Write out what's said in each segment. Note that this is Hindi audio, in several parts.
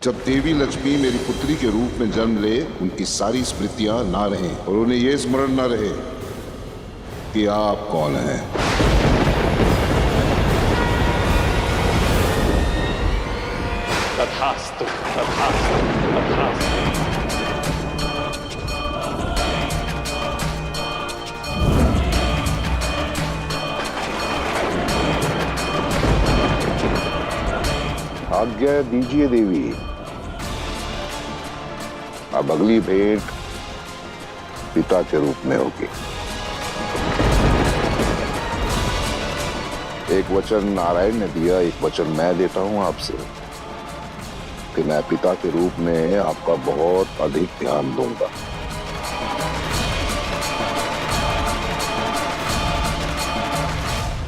जब देवी लक्ष्मी मेरी पुत्री के रूप में जन्म ले, उनकी सारी स्मृतियां ना रहें और उन्हें यह स्मरण ना रहे कि आप कौन हैं। तथास्तु, तथास्तु, तथास्तु। आज्ञा दीजिए देवी। अब अगली भेंट पिता के रूप में होगी। एक वचन नारायण ने दिया, एक वचन मैं देता हूं आपसे कि मैं पिता के रूप में आपका बहुत अधिक ध्यान दूंगा।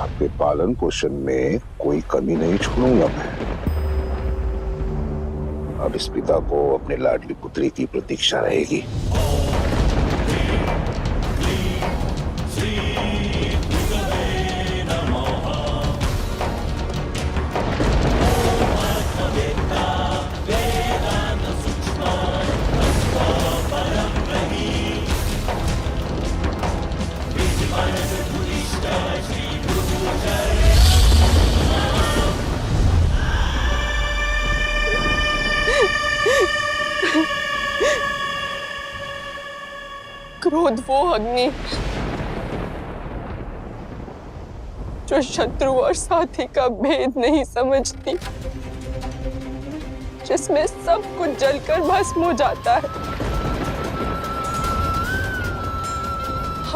आपके पालन पोषण में कोई कमी नहीं छोड़ूंगा मैं। अब इस पिता को अपने लाडली पुत्री की प्रतीक्षा रहेगी। क्रोध वो अग्नि जो शत्रु और साथी का भेद नहीं समझती, जिसमें सब कुछ जलकर भस्म हो जाता है।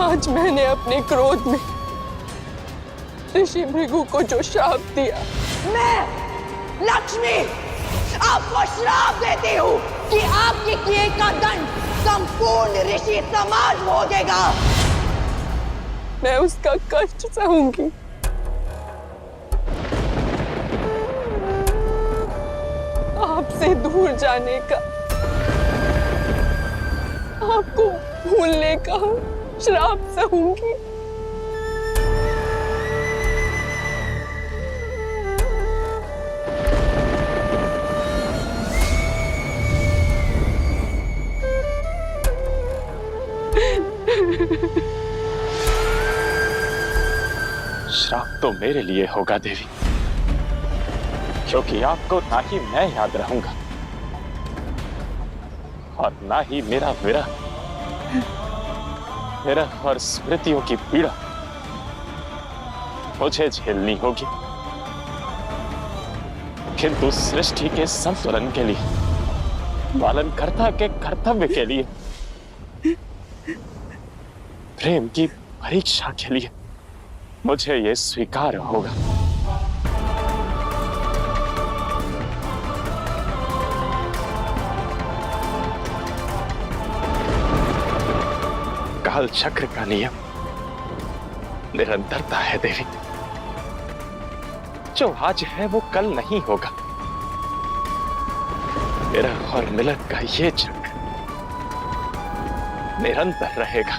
आज मैंने अपने क्रोध में ऋषि भृगु को जो श्राप दिया, मैं लक्ष्मी आपको श्राप देती हूँ कि आपके किए का दंड संपूर्ण ऋषि समाज भोगेगा। मैं उसका कष्ट सहूंगी। आपसे दूर जाने का, आपको भूलने का श्राप सहूंगी। श्राप तो मेरे लिए होगा देवी, क्योंकि आपको ना ही मैं याद रहूंगा और ना ही मेरा विरह, विरह और स्मृतियों की पीड़ा मुझे झेलनी होगी। किंतु सृष्टि के संतुलन के लिए, पालनकर्ता के कर्तव्य के लिए, प्रेम की परीक्षा के लिए मुझे यह स्वीकार होगा। काल चक्र का नियम निरंतरता है देवी। जो आज है वो कल नहीं होगा। विरह और मिलन का ये चक्र निरंतर रहेगा।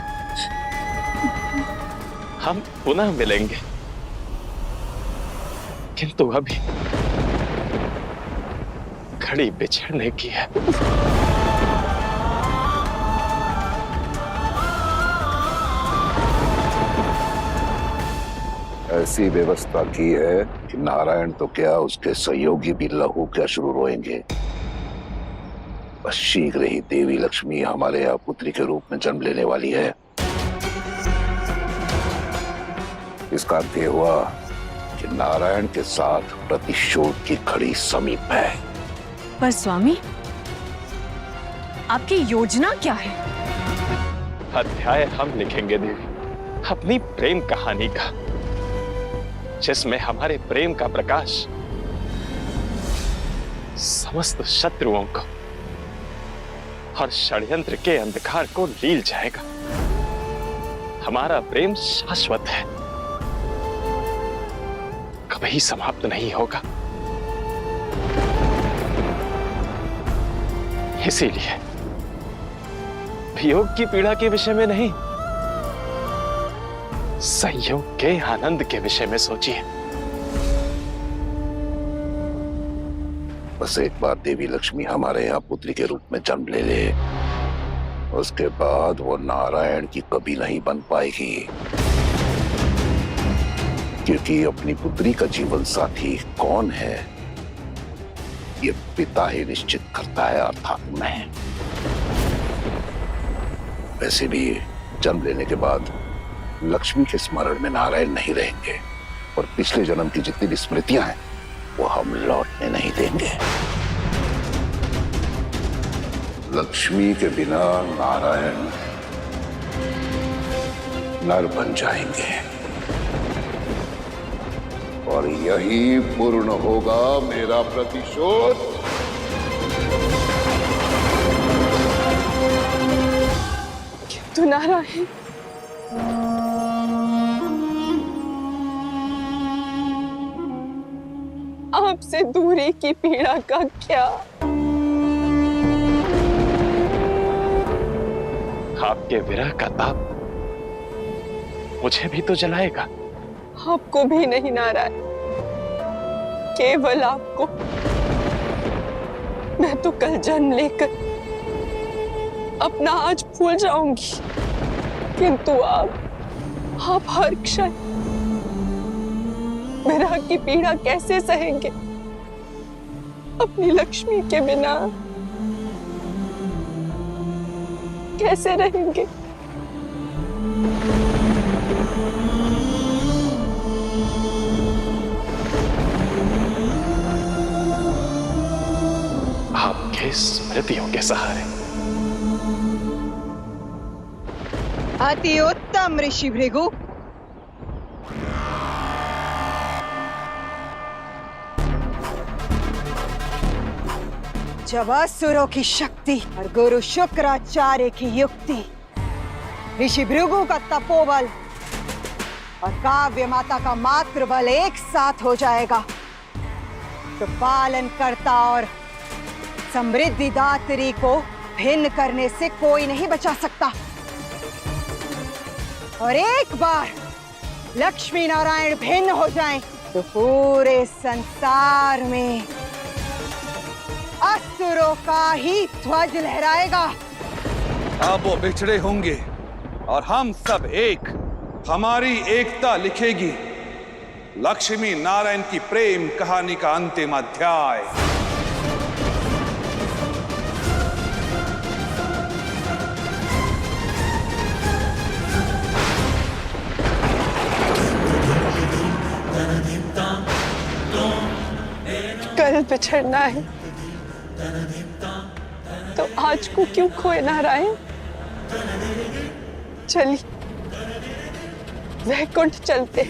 हम पुनः मिलेंगे, किंतु अभी घड़ी बिछड़ने की है। ऐसी व्यवस्था की है कि नारायण तो क्या, उसके सहयोगी भी लहू क्या शुरू रोएंगे। बस शीघ्र ही देवी लक्ष्मी हमारे यहाँ पुत्री के रूप में जन्म लेने वाली है। इसका अर्थ यह हुआ कि नारायण के साथ प्रतिशोध की घड़ी समीप है। पर स्वामी, आपकी योजना क्या है? अध्याय हम लिखेंगे देवी, अपनी प्रेम कहानी का, जिसमें हमारे प्रेम का प्रकाश समस्त शत्रुओं को और षड्यंत्र के अंधकार को लील जाएगा। हमारा प्रेम शाश्वत है, कभी समाप्त नहीं होगा। इसीलिए वियोग की पीड़ा के विषय में नहीं, संयोग के आनंद के विषय में सोचिए। बस एक बार देवी लक्ष्मी हमारे यहाँ पुत्री के रूप में जन्म ले ले, उसके बाद वो नारायण की कभी नहीं बन पाएगी, क्योंकि अपनी पुत्री का जीवन साथी कौन है ये पिता ही निश्चित करता है, अर्थात मैं। वैसे भी जन्म लेने के बाद लक्ष्मी के स्मरण में नारायण नहीं रहेंगे और पिछले जन्म की जितनी भी स्मृतियां हैं वो हम लौटने नहीं देंगे। लक्ष्मी के बिना नारायण नर बन जाएंगे और यही पूर्ण होगा मेरा प्रतिशोध। किंतु नारायण, आपसे दूरी की पीड़ा का क्या? आपके विरह का ताप मुझे भी तो जलाएगा। आपको भी नहीं नारायण, केवल आपको। मैं तो कल जन्म लेकर अपना आज भूल जाऊंगी, किंतु आप हर क्षण विरह की पीड़ा कैसे सहेंगे अपनी लक्ष्मी के बिना? कैसे रहेंगे? आपके स्मृतियों के सहारे। अति उत्तम ऋषि भृगु। जब असुरों की शक्ति और गुरु शुक्राचार्य की युक्ति, ऋषि भृगु का तपोबल और काव्य माता का मातृबल एक साथ हो जाएगा तो पालन करता और समृद्धि दात्री को भिन्न करने से कोई नहीं बचा सकता। और एक बार लक्ष्मी नारायण भिन्न हो जाएं तो पूरे संसार में असुरों का ही ध्वज लहराएगा। अब वो बिछड़े होंगे और हम सब एक। हमारी एकता लिखेगी लक्ष्मी नारायण की प्रेम कहानी का अंतिम अध्याय। कल बिछड़ना है तो आज को क्यों खोए नारायण? चलिए वैकुंठ चलते।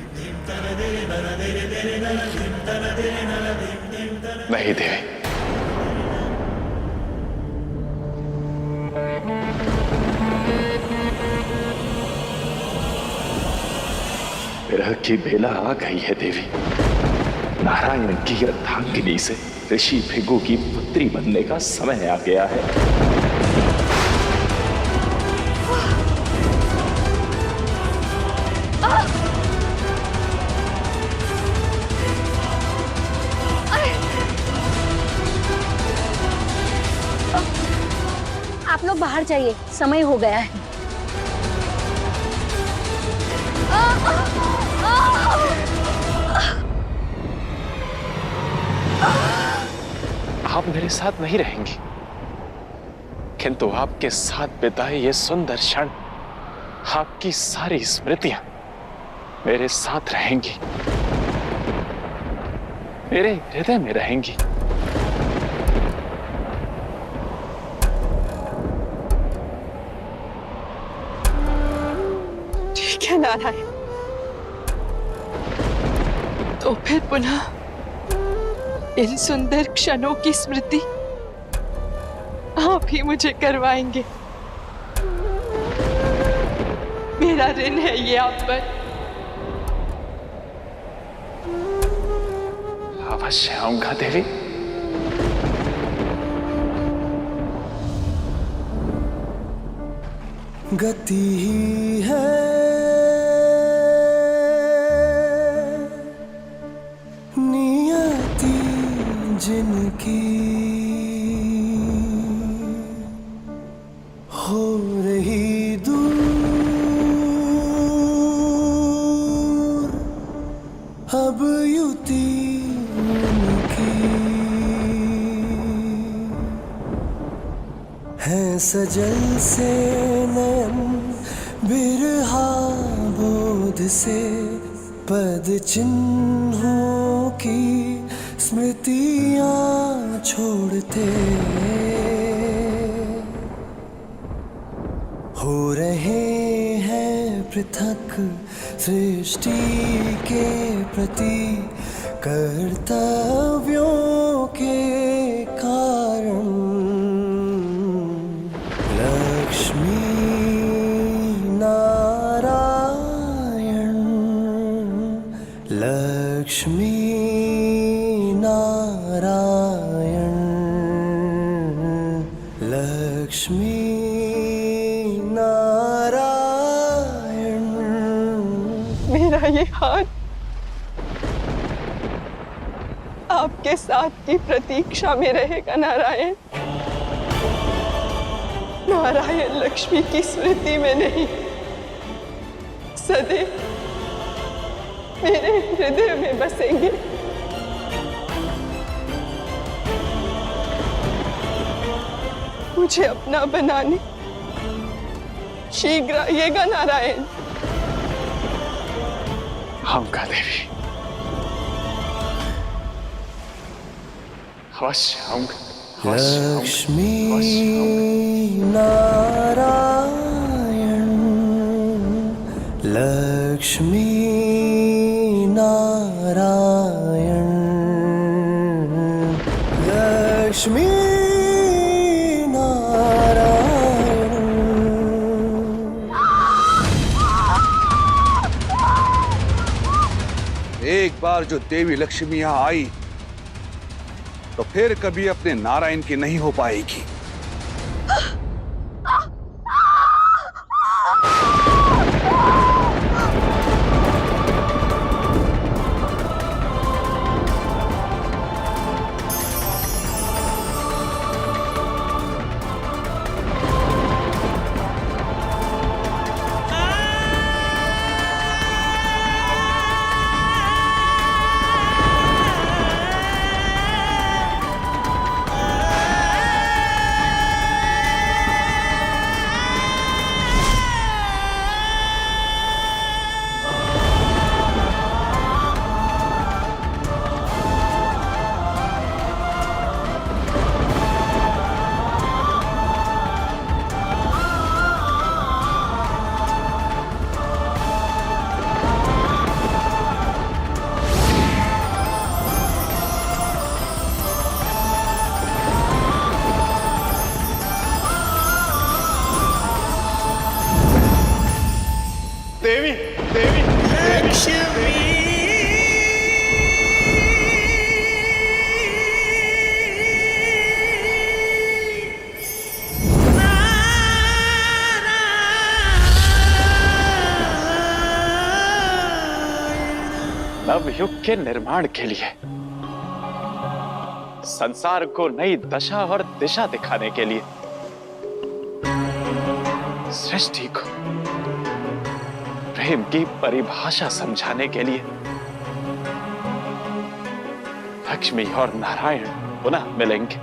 नहीं देवी, विरह की बेला आ गई है देवी। नारायण की अर्धांगिनी से ऋषि भृगु की पुत्री बनने का समय आ गया है। आप लोग बाहर जाइए, समय हो गया है। आप मेरे साथ नहीं रहेंगी, किंतु आपके साथ बिताए ये सुंदर क्षण, आपकी सारी स्मृतियां मेरे साथ रहेंगी, मेरे हृदय में रहेंगी। ठीक है नारायण, तो फिर पुनः इन सुंदर क्षणों की स्मृति आप ही मुझे करवाएंगे। मेरा ऋण है ये आप पर। अवश्य आऊंगा देवी। गति ही है नियति जिनकी हो रही दूर, अब युति उनकी है सजल से नयन, बिरहा बोध से पद चिन्हों की स्मृतियां छोड़ते हो रहे हैं पृथक सृष्टि के प्रति कर्तव्यों के कारण। लक्ष्मी नारायण, लक्ष्मी नारायण, लक्ष्मी नारायण। मेरा ये हाथ आपके साथ की प्रतीक्षा में रहेगा नारायण। नारायण लक्ष्मी की स्मृति में नहीं, सदैव मेरे हृदय में बसेंगे। मुझे अपना बनाने शीघ्र आइएगा नारायण। आऊंगा देवी, अवश्य आऊंगा। लक्ष्मी नारायण, लक्ष्मी नारायण, लक्ष्मी नारायण। एक बार जो देवी लक्ष्मी यहाँ आई तो फिर कभी अपने नारायण की नहीं हो पाएगी। देवी देवी लक्ष्मी। नवयुग के निर्माण के लिए, संसार को नई दशा और दिशा दिखाने के लिए, सृष्टि को प्रेम की परिभाषा समझाने के लिए लक्ष्मी और नारायण पुनः मिलेंगे।